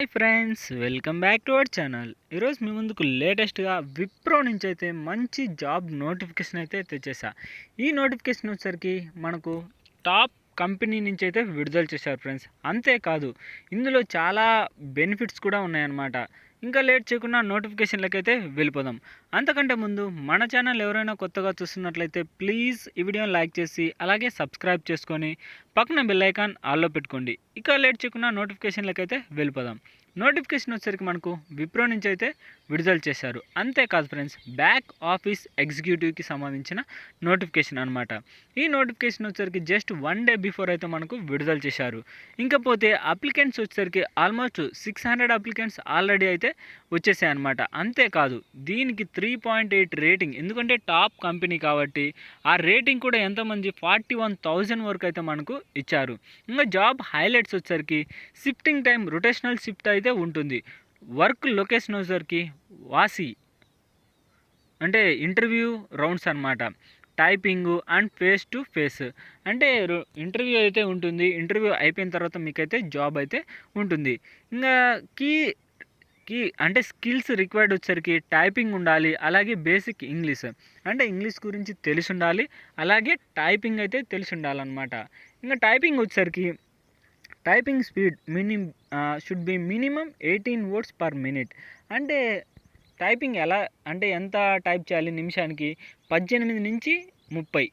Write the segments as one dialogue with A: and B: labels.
A: Hi friends, welcome back to our channel. ఈరోజు మీ ముందుకు లేటెస్ట్గా విప్రో నుంచి అయితే మంచి జాబ్ నోటిఫికేషన్ అయితే తెచ్చేసా. ఈ నోటిఫికేషన్ వచ్చేసరికి మనకు టాప్ కంపెనీ నుంచి అయితే విడుదల చేశారు ఫ్రెండ్స్. అంతేకాదు ఇందులో చాలా బెనిఫిట్స్ కూడా ఉన్నాయన్నమాట. ఇంకా లేట్ చేయకుండా నోటిఫికేషన్లకైతే వెళ్ళిపోదాం. అంతకంటే ముందు మన ఛానల్ ఎవరైనా కొత్తగా చూస్తున్నట్లయితే ప్లీజ్ ఈ వీడియోని లైక్ చేసి అలాగే సబ్స్క్రైబ్ చేసుకొని పక్కన బెల్ ఐకాన్ ఆల్లో పెట్టుకోండి. ఇక లేట్ చేయకుండా నోటిఫికేషన్లకైతే వెళ్ళిపోదాం. నోటిఫికేషన్ వచ్చేసరికి మనకు విప్రో నుంచి అయితే విడుదల చేశారు. అంతేకాదు ఫ్రెండ్స్, బ్యాక్ ఆఫీస్ ఎగ్జిక్యూటివ్కి సంబంధించిన నోటిఫికేషన్ అనమాట. ఈ నోటిఫికేషన్ వచ్చేసరికి జస్ట్ 1 డే బిఫోర్ అయితే మనకు విడుదల చేశారు. ఇంకపోతే అప్లికెంట్స్ వచ్చేసరికి ఆల్మోస్ట్ 600 అప్లికెంట్స్ ఆల్రెడీ అయితే వచ్చేసాయి అనమాట. అంతేకాదు దీనికి 3.8 రేటింగ్, ఎందుకంటే టాప్ కంపెనీ కాబట్టి ఆ రేటింగ్ కూడా ఎంతమంది 41,000 వరకు అయితే మనకు ఇచ్చారు. ఇంకా జాబ్ హైలైట్స్ వచ్చేసరికి షిఫ్టింగ్ టైం రొటేషనల్ షిఫ్ట్ అయితే ఉంటుంది. వర్క్ లొకేషన్ వచ్చేసరికి వాసి, అంటే ఇంటర్వ్యూ రౌండ్స్ అనమాట. Typing and face to face, అంటే ఇంటర్వ్యూ అయితే ఉంటుంది. ఇంటర్వ్యూ అయిపోయిన తర్వాత మీకైతే జాబ్ అయితే ఉంటుంది. ఇంకా కీ కీ అంటే స్కిల్స్ రిక్వైర్డ్ వచ్చేసరికి టైపింగ్ ఉండాలి, అలాగే బేసిక్ ఇంగ్లీష్, అంటే ఇంగ్లీష్ గురించి తెలిసి ఉండాలి, అలాగే టైపింగ్ అయితే తెలిసి ఉండాలన్నమాట. ఇంకా టైపింగ్ వచ్చేసరికి typing speed should be minimum 18 words per minute. అంటే టైపింగ్ ఎలా అంటే ఎంత టైప్ చేయాలి, నిమిషానికి 18 నుంచి 30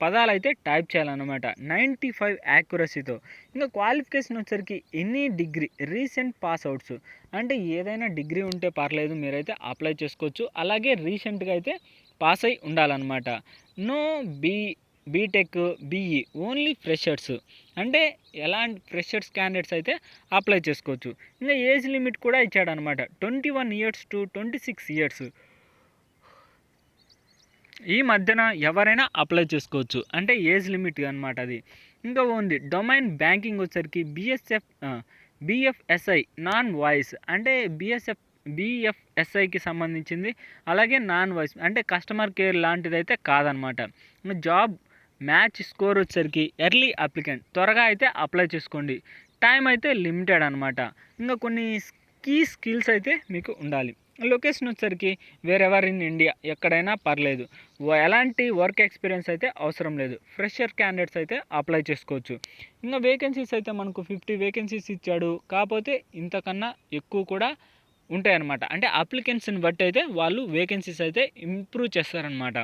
A: పదాలు అయితే టైప్ చేయాలన్నమాట 95 యాక్యురసీతో. ఇంకా క్వాలిఫికేషన్ వచ్చేసరికి any degree recent pass outs, అంటే ఏదైనా డిగ్రీ ఉంటే పర్లేదు, మీరైతే అప్లై చేసుకోవచ్చు. అలాగే రీసెంట్గా అయితే పాస్ అయి ఉండాలన్నమాట. No B Tech BE, only freshers, అంటే ఎలాంటి ఫ్రెషర్స్ క్యాండిడేట్స్ అయితే అప్లై చేసుకోవచ్చు. ఇంకా ఏజ్ లిమిట్ కూడా ఇచ్చాడనమాట, 21 ఇయర్స్ టు 26 ఇయర్స్ ఈ మధ్యన ఎవరైనా అప్లై చేసుకోవచ్చు, అంటే ఏజ్ లిమిట్ అనమాట అది. ఇంకా ఉంది డొమైన్ బ్యాంకింగ్ వచ్చేసరికి బిఎఫ్ఎస్ఐ నాన్ వాయిస్, అంటే బిఎఫ్ఎస్ఐకి సంబంధించింది. అలాగే నాన్ వాయిస్ అంటే కస్టమర్ కేర్ లాంటిది అయితే కాదనమాట. జాబ్ మ్యాచ్ స్కోర్ వచ్చేసరికి ఎర్లీ అప్లికెంట్, త్వరగా అయితే అప్లై చేసుకోండి. టైం అయితే లిమిటెడ్ అనమాట. ఇంకా కొన్ని కీ స్కిల్స్ అయితే మీకు ఉండాలి. లొకేషన్ వచ్చేసరికి వేరెవర్ ఇన్ ఇండియా, ఎక్కడైనా పర్లేదు. ఎలాంటి వర్క్ ఎక్స్పీరియన్స్ అయితే అవసరం లేదు. ఫ్రెషర్ క్యాండిడేట్స్ అయితే అప్లై చేసుకోవచ్చు. ఇంకా వేకెన్సీస్ అయితే మనకు 50 వేకెన్సీస్ ఇచ్చాడు. కాకపోతే ఇంతకన్నా ఎక్కువ కూడా ఉంటాయన్నమాట. అంటే అప్లికెంట్స్ని బట్టి అయితే వాళ్ళు వేకెన్సీస్ అయితే ఇంప్రూవ్ చేస్తారనమాట.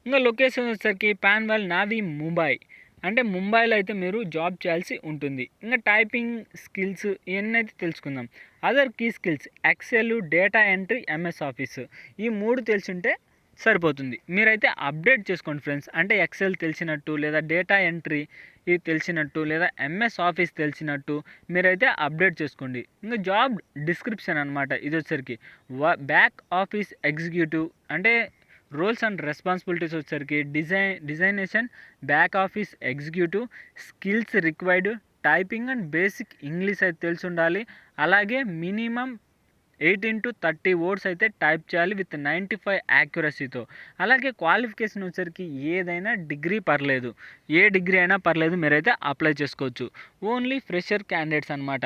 A: ఇంకా లొకేషన్ వచ్చేసరికి పాన్వాల్ నావీ ముంబై, అంటే ముంబైలో అయితే మీరు జాబ్ చేయాల్సి ఉంటుంది. ఇంకా టైపింగ్ స్కిల్స్ ఇవన్నీ అయితే తెలుసుకుందాం. Other key skills Excel, data entry, MS Office, ఈ 3 తెలుసుంటే సరిపోతుంది. మీరైతే అప్డేట్ చేసుకోండి ఫ్రెండ్స్. అంటే ఎక్సెల్ తెలిసినట్టు, లేదా డేటా ఎంట్రీ ఇది తెలిసినట్టు, లేదా ఎంఎస్ ఆఫీస్ తెలిసినట్టు మీరైతే అప్డేట్ చేసుకోండి. ఇంకా జాబ్ డిస్క్రిప్షన్ అనమాట ఇది వచ్చేసరికి బ్యాక్ ఆఫీస్ ఎగ్జిక్యూటివ్, అంటే రోల్స్ అండ్ రెస్పాన్సిబిలిటీస్ వచ్చేసరికి designation back office executive, skills required typing and basic English అయితే తెలిసి ఉండాలి. అలాగే మినిమం 18 to 30 వర్డ్స్ అయితే టైప్ చేయాలి విత్ 95 యాక్యురసీతో. అలాగే క్వాలిఫికేషన్ వచ్చేసరికి ఏదైనా డిగ్రీ పర్లేదు, ఏ డిగ్రీ అయినా పర్లేదు, మీరైతే అప్లై చేసుకోవచ్చు. ఓన్లీ ఫ్రెషర్ క్యాండిడేట్స్ అనమాట.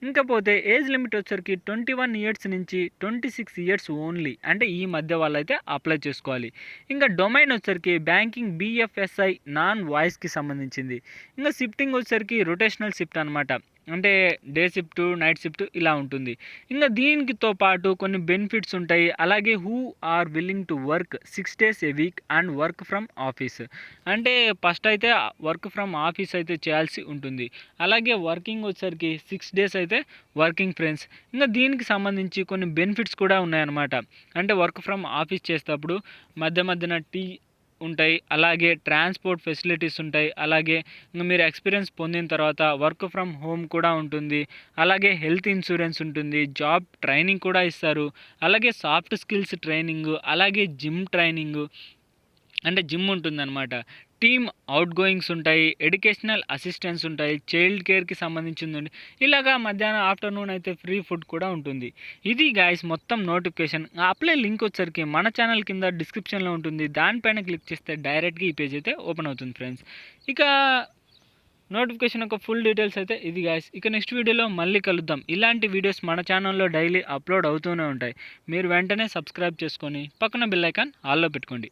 A: ఇంకపోతే ఏజ్ లిమిట్ వచ్చేసరికి 21 ఇయర్స్ నుంచి 26 ఇయర్స్ ఓన్లీ, అంటే ఈ మధ్య వాళ్ళైతే అప్లై చేసుకోవాలి. ఇంకా డొమైన్ వచ్చేసరికి బ్యాంకింగ్, బిఎఫ్ఎస్ఐ నాన్ వాయిస్కి సంబంధించింది. ఇంకా షిఫ్టింగ్ వచ్చేసరికి రొటేషనల్ షిఫ్ట్ అనమాట, అంటే డే షిఫ్ట్, నైట్ షిఫ్ట్ ఇలా ఉంటుంది. ఇంకా దీనితో పాటు కొన్ని బెనిఫిట్స్ ఉంటాయి. అలాగే who are willing to work 6 days a week and work from office, అంటే ఫస్ట్ అయితే వర్క్ ఫ్రమ్ ఆఫీస్ అయితే చేయాల్సి ఉంటుంది. అలాగే వర్కింగ్ వచ్చేసరికి 6 days అయితే వర్కింగ్ ఫ్రెండ్స్. ఇంకా దీనికి సంబంధించి కొన్ని బెనిఫిట్స్ కూడా ఉన్నాయన్నమాట. అంటే వర్క్ ఫ్రమ్ ఆఫీస్ చేసేటప్పుడు మధ్యన టీ ఉంటాయి, అలాగే ట్రాన్స్పోర్ట్ ఫెసిలిటీస్ ఉంటాయి, అలాగే మీరు ఎక్స్పీరియన్స్ పొందిన తర్వాత వర్క్ ఫ్రమ్ హోమ్ కూడా ఉంటుంది, అలాగే హెల్త్ ఇన్సూరెన్స్ ఉంటుంది, జాబ్ ట్రైనింగ్ కూడా ఇస్తారు, అలాగే సాఫ్ట్ స్కిల్స్ ట్రైనింగ్, అలాగే జిమ్ ట్రైనింగ్, అంటే జిమ్ ఉంటుందన్నమాట. టీమ్ అవుట్ గోయింగ్స్ ఉంటాయి, ఎడ్యుకేషనల్ అసిస్టెన్స్ ఉంటాయి, చైల్డ్ కేర్కి సంబంధించింది. ఇలాగా మధ్యాహ్నం ఆఫ్టర్నూన్ అయితే ఫ్రీ ఫుడ్ కూడా ఉంటుంది. ఇది గాయస్ మొత్తం నోటిఫికేషన్. అప్లై లింక్ వచ్చరికి మన ఛానల్ కింద డిస్క్రిప్షన్లో ఉంటుంది, దానిపైన క్లిక్ చేస్తే డైరెక్ట్గా ఈ పేజ్ అయితే ఓపెన్ అవుతుంది ఫ్రెండ్స్. ఇక నోటిఫికేషన్ యొక్క ఫుల్ డీటెయిల్స్ అయితే ఇది గాయస్. ఇక నెక్స్ట్ వీడియోలో మళ్ళీ కలుద్దాం. ఇలాంటి వీడియోస్ మన ఛానల్లో డైలీ అప్లోడ్ అవుతూనే ఉంటాయి. మీరు వెంటనే సబ్స్క్రైబ్ చేసుకొని పక్కన బెల్ ఐకాన్ ఆల్లో పెట్టుకోండి.